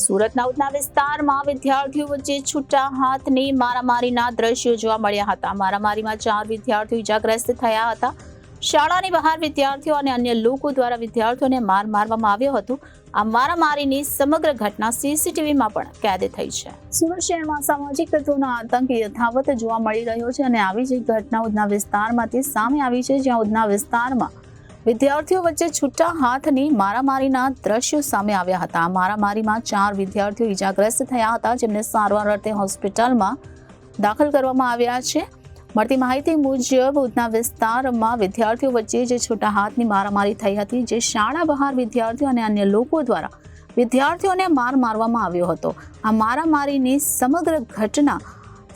સુરતના ઉધના વિસ્તારમાં વિદ્યાર્થીઓ વચ્ચે છૂટા હાથની મારામારીના દ્રશ્યો જોવા મળ્યા હતા। મારામારીમાં 4 વિદ્યાર્થીઓ ઇજાગ્રસ્ત થયા હતા। શાળાની બહાર વિદ્યાર્થીઓ અને અન્ય લોકો દ્વારા વિદ્યાર્થીઓને માર મારવામાં આવ્યો હતો। આ મારામારીની સમગ્ર ઘટના સીસીટીવીમાં પણ કેદ થઈ છે। સુરત શહેરમાં સામાજિક તત્વોનો આતંક યથાવત જોવા મળી રહ્યો છે અને આવી જ એક ઘટના ઉધના વિસ્તારમાંથી સામે આવી છે, જ્યાં ઉધના વિસ્તારમાં વિદ્યાર્થીઓ વચ્ચે છૂટા હાથની મારામારીના દ્રશ્યો સામે આવ્યા હતા। આ મારામારીમાં 4 વિદ્યાર્થીઓ ઇજાગ્રસ્ત થયા હતા, જેમને સારવાર અર્થે હોસ્પિટલમાં દાખલ કરવામાં આવ્યા છે। મળતી માહિતી મુજબ ઉધના વિસ્તારમાં વિદ્યાર્થીઓ વચ્ચે જે છૂટા હાથની મારામારી થઈ હતી, જે શાળા બહાર વિદ્યાર્થીઓ અને અન્ય લોકો દ્વારા વિદ્યાર્થીઓને માર મારવામાં આવ્યો હતો। આ મારામારીની સમગ્ર ઘટના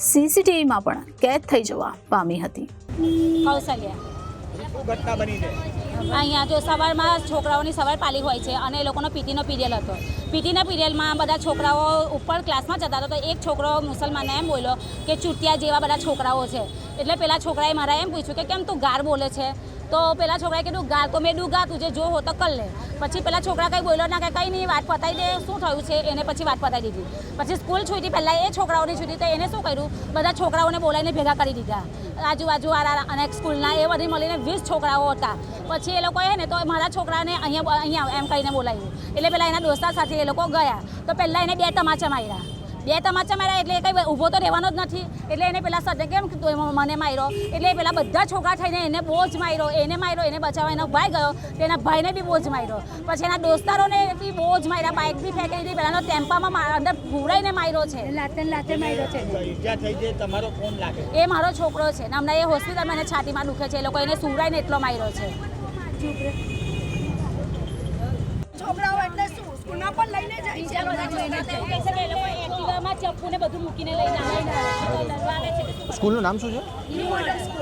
સીસીટીવીમાં પણ કેદ થઈ જવા પામી હતી। ઘટના બની છે અહીંયા જો સવારમાં છોકરાઓની સવાર પાલી હોય છે અને એ લોકોનો પીટીનો પીરિયડ હતો। પીટીના પીરિયડમાં બધા છોકરાઓ ઉપર ક્લાસમાં જતા હતા, તો એક છોકરો મુસલમાનને એમ બોલ્યો કે ચૂંટિયા જેવા બધા છોકરાઓ છે। એટલે પેલા છોકરાએ મારા એમ પૂછ્યું કે કેમ તું ગાર બોલે છે? તો પેલા છોકરાએ કીધું ગાર તો મેં દૂંગા, તુજે જો હો તો કર લે। પછી પેલા છોકરા કંઈ બોલ્યો ના કે કંઈ નહીં, વાત પતાવી દે, શું થયું છે એને પછી વાત પતાવી દીધી। પછી સ્કૂલ છૂટી પહેલાં એ છોકરાઓની છૂટી, તો એને શું કર્યું, બધા છોકરાઓને બોલાવીને ભેગા કરી દીધા। આજુબાજુવાળા અને સ્કૂલના એ બધી મળીને 20 છોકરાઓ હતા। પછી એ લોકોએ ને તો મારા છોકરાને અહીંયા એમ કહીને બોલાવ્યું। એટલે પેલા એના દોસ્તાર સાથે એ લોકો ગયા, તો પહેલાં એને 2 તમાચા માર્યા। 2 તમાચા માર્યા એટલે કંઈ ઊભો તો રહેવાનો જ નથી। એટલે એને પેલા સાથે કેમ મને માર્યો, એટલે પેલા બધા છોકરા થઈને એને બહુ જ માર્યો, એને બચાવવા એનો ભાઈ ગયો, તો એના ભાઈને બી બહુ જ માર્યો। પછી એના દોસ્તારોને બી બહુ જ માર્યા, બાઇક બી ફેંકી દીધી, પેલાનો ટેમ્પામાં અંદર પૂરાઈને માર્યો છે। લાતે માર્યો છે। ઈજા થઈ છે, તમારો કોણ લાગે? એ મારો છોકરો છે ને હમણાં એ હોસ્પિટલમાં એને છાતીમાં દુખે છે। એ લોકો એને સુવડાઈને એટલો માર્યો છે। છોકરાઓ એટલે શું સ્કૂલમાં પણ લઈને જાય છે, એક્ટિવામાં ચપ્પુ ને બધું મૂકીને લઈને આવે છે। સ્કૂલનું નામ શું છે?